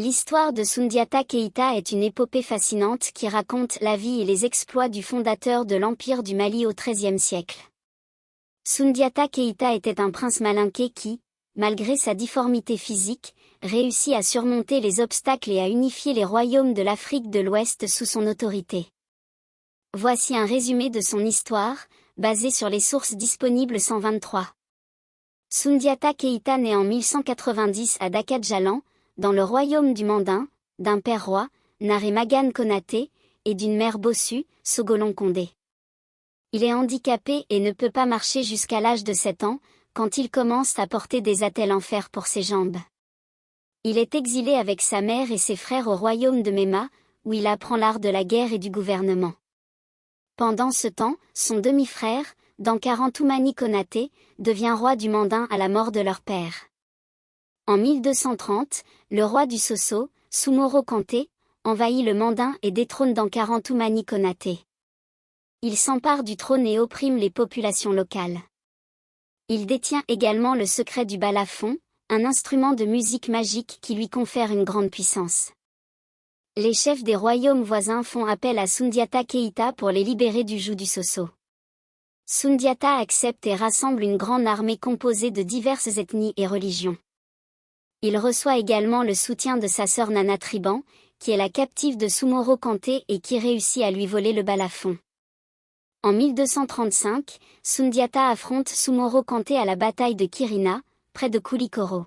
L'histoire de Soundiata Keïta est une épopée fascinante qui raconte la vie et les exploits du fondateur de l'Empire du Mali au XIIIe siècle. Soundiata Keïta était un prince malinké qui, malgré sa difformité physique, réussit à surmonter les obstacles et à unifier les royaumes de l'Afrique de l'Ouest sous son autorité. Voici un résumé de son histoire, basé sur les sources disponibles 123. Soundiata Keïta naît en 1190 à Dakar-Djalan, dans le royaume du Mandin, d'un père roi, Naré Magane Konaté, et d'une mère bossue, Sogolon Condé. Il est handicapé et ne peut pas marcher jusqu'à l'âge de 7 ans, quand il commence à porter des attelles en fer pour ses jambes. Il est exilé avec sa mère et ses frères au royaume de Mema, où il apprend l'art de la guerre et du gouvernement. Pendant ce temps, son demi-frère, Dankaran-Toumani Konaté, devient roi du Mandin à la mort de leur père. En 1230, le roi du Sosso, Soumoro Kanté, envahit le Mandin et détrône Dankaran-Toumani Konaté. Il s'empare du trône et opprime les populations locales. Il détient également le secret du balafon, un instrument de musique magique qui lui confère une grande puissance. Les chefs des royaumes voisins font appel à Soundiata Keïta pour les libérer du joug du Sosso. Soundiata accepte et rassemble une grande armée composée de diverses ethnies et religions. Il reçoit également le soutien de sa sœur Nana Triban, qui est la captive de Soumoro Kanté et qui réussit à lui voler le balafon. En 1235, Soundiata affronte Soumoro Kanté à la bataille de Kirina, près de Koulikoro.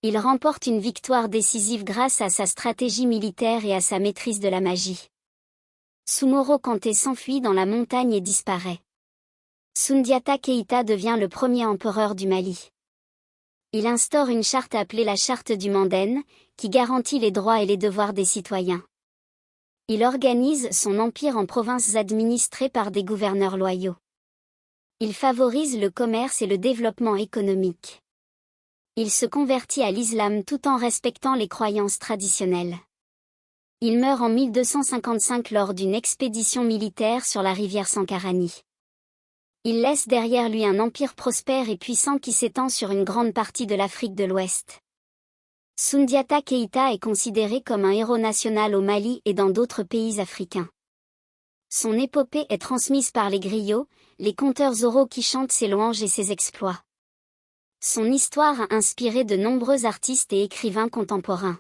Il remporte une victoire décisive grâce à sa stratégie militaire et à sa maîtrise de la magie. Soumoro Kanté s'enfuit dans la montagne et disparaît. Soundiata Keïta devient le premier empereur du Mali. Il instaure une charte appelée la Charte du Mandène, qui garantit les droits et les devoirs des citoyens. Il organise son empire en provinces administrées par des gouverneurs loyaux. Il favorise le commerce et le développement économique. Il se convertit à l'islam tout en respectant les croyances traditionnelles. Il meurt en 1255 lors d'une expédition militaire sur la rivière Sankarani. Il laisse derrière lui un empire prospère et puissant qui s'étend sur une grande partie de l'Afrique de l'Ouest. Soundiata Keïta est considéré comme un héros national au Mali et dans d'autres pays africains. Son épopée est transmise par les griots, les conteurs oraux qui chantent ses louanges et ses exploits. Son histoire a inspiré de nombreux artistes et écrivains contemporains.